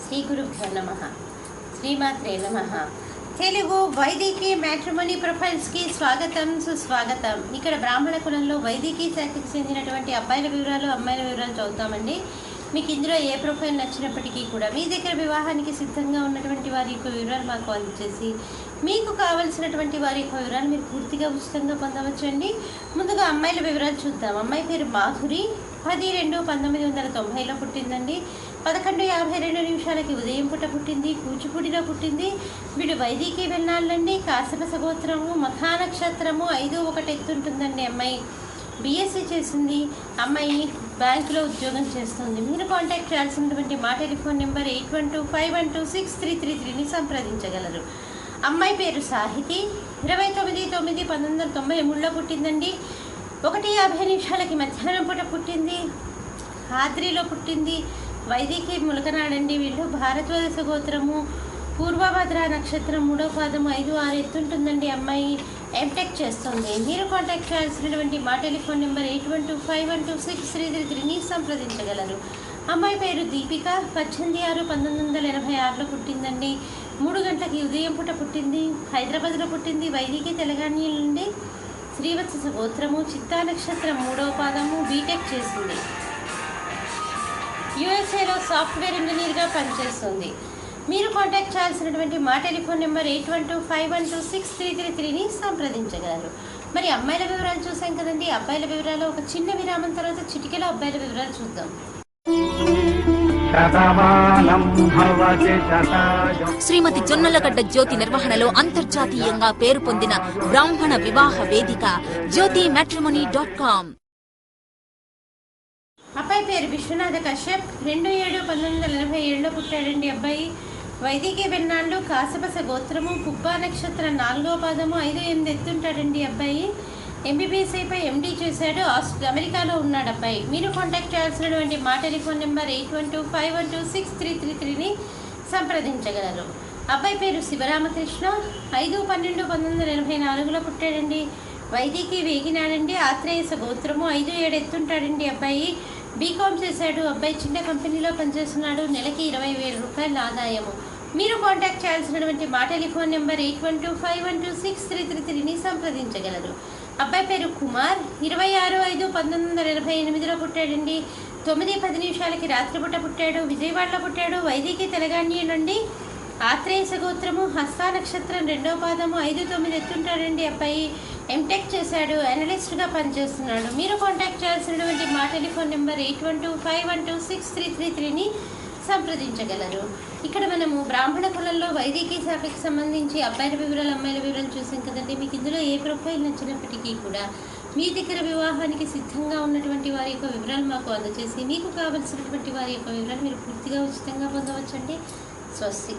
శ్రీ గురుభ్యో నమః. శ్రీమాత్రే నమః. తెలుగు వైదికీ మ్యాట్రిమోనీ ప్రొఫైల్స్కి స్వాగతం, సుస్వాగతం. ఇక్కడ బ్రాహ్మణ కులంలో వైదికీ శాఖకి చెందినటువంటి అబ్బాయిల వివరాలు, అమ్మాయిల వివరాలు చదువుతామండి. మీకు ఇందులో ఏ ప్రొఫైల్ నచ్చినప్పటికీ కూడా మీ దగ్గర వివాహానికి సిద్ధంగా ఉన్నటువంటి వారి యొక్క వివరాలు మాకు అందజేసి మీకు కావలసినటువంటి వారి యొక్క వివరాలు మీరు పూర్తిగా ఉచితంగా పొందవచ్చండి. ముందుగా అమ్మాయిల వివరాలు చూద్దాం. అమ్మాయి పేరు మాధురి, 10/2/1990లో పుట్టిందండి. 11:52 ఉదయం పూట పుట్టింది. కూచిపూడిలో పుట్టింది. వీడు వైదికీ వెళ్ళాలండి. కాశ్యప గోత్రము, మఖా నక్షత్రము, 5-1 ఎత్తుంటుందండి. అమ్మాయి బీఎస్సీ చేసింది. అమ్మాయి బ్యాంకులో ఉద్యోగం చేస్తుంది. మీరు కాంటాక్ట్ చేయాల్సినటువంటి మా టెలిఫోన్ నెంబర్ 8125126333ని సంప్రదించగలరు. అమ్మాయి పేరు సాహితి, 29/9/1993లో పుట్టిందండి. 1:50 మధ్యాహ్నం పూట పుట్టింది. ఆద్రిలో పుట్టింది. వైదికీ ములకనాడండి. వీళ్ళు భారద్వాజ గోత్రము, పూర్వభద్ర నక్షత్రం, 3వ పాదము, 5-6 ఎత్తుంటుందండి. అమ్మాయి ఎంటెక్ చేస్తుంది. మీరు కాంటాక్ట్ చేయాల్సినటువంటి మా టెలిఫోన్ నెంబర్ 8125126333ని సంప్రదించగలరు. అమ్మాయి పేరు దీపిక, 18/6/1986లో పుట్టిందండి. 3 గంటలకి ఉదయం పూట పుట్టింది. హైదరాబాద్లో పుట్టింది. వైదికీ తెలంగాణ నుండి. శ్రీవత్స గోత్రము, చిత్తా నక్షత్రం, 3వ పాదము, బీటెక్ చేసింది. యుఎస్ఏలో సాఫ్ట్వేర్ ఇంజనీర్గా పనిచేస్తుంది. మీరు కాంటాక్ట్ చేయాల్సినటువంటి మా టెలిఫోన్ నెంబర్ 8125126333ని సంప్రదించగలరు. మరి అమ్మాయిల వివరాలు చూసాం కదండి. అబ్బాయిల వివరాలు ఒక చిన్న విరామం తర్వాత చిటికెలో అబ్బాయిల వివరాలు చూద్దాం. శ్రీమతి జొన్నలగడ్డ జ్యోతి నిర్వహణలో అంతర్జాతీయంగా పేరు పొందిన బ్రాహ్మణ వివాహ వేదిక jyotimatrimony.com. అబ్బాయి పేరు విశ్వనాథ కశ్యప్, 2/7/1987లో పుట్టాడండి. అబ్బాయి వైదికీ వెన్నాళ్ళు, కాశపస గోత్రము, పుబ్బా నక్షత్రం, 4వ పాదము, 5-8 ఎత్తుంటాడండి. అబ్బాయి ఎంబీబీఎస్ అయిపోయి ఎండీ చేశాడు. అమెరికాలో ఉన్నాడు అబ్బాయి. మీరు కాంటాక్ట్ చేయాల్సినటువంటి మా టెలిఫోన్ నెంబర్ 8125126333ని సంప్రదించగలరు. అబ్బాయి పేరు శివరామకృష్ణ, 5/12/1984లో పుట్టాడండి. వైదికీ వేగినాడండి. ఆత్రేయస గోత్రము, 5-7 ఎత్తుంటాడండి. అబ్బాయి బీకామ్ చేశాడు. అబ్బాయి చిన్న కంపెనీలో పనిచేస్తున్నాడు. నెలకి 20,000 రూపాయల ఆదాయము. మీరు కాంటాక్ట్ చేయాల్సినటువంటి మా టెలిఫోన్ నెంబర్ 8125126333ని సంప్రదించగలరు. అబ్బాయి పేరు కుమార్, 26/5/1988లో పుట్టాడండి. 9:10 రాత్రిపూట పుట్టాడు. విజయవాడలో పుట్టాడు. వైదికీ తెలంగాణ నుండి. ఆత్రేయస గోత్రము, హస్త నక్షత్రం, 2వ పాదము, 5-9 ఎత్తుంటాడండి. అబ్బాయి ఎంటెక్ చేశాడు. అనలిస్ట్గా పనిచేస్తున్నాడు. మీరు కాంటాక్ట్ చేయాల్సినటువంటి మా టెలిఫోన్ నెంబర్ 8125126333ని సంప్రదించగలరు. ఇక్కడ మనము బ్రాహ్మణ కులంలో వైదికీ శాఖకి సంబంధించి అబ్బాయిల వివరాలు, అమ్మాయిల వివరాలు చూసాం కదండి. మీకు ఇందులో ఏ ప్రొఫైల్ నచ్చినప్పటికీ కూడా మీ దగ్గర వివాహానికి సిద్ధంగా ఉన్నటువంటి వారి యొక్క వివరాలు మాకు అందజేసి మీకు కావలసినటువంటి వారి యొక్క వివరాలు మీరు పూర్తిగా ఉచితంగా పొందవచ్చండి. స్వస్తి.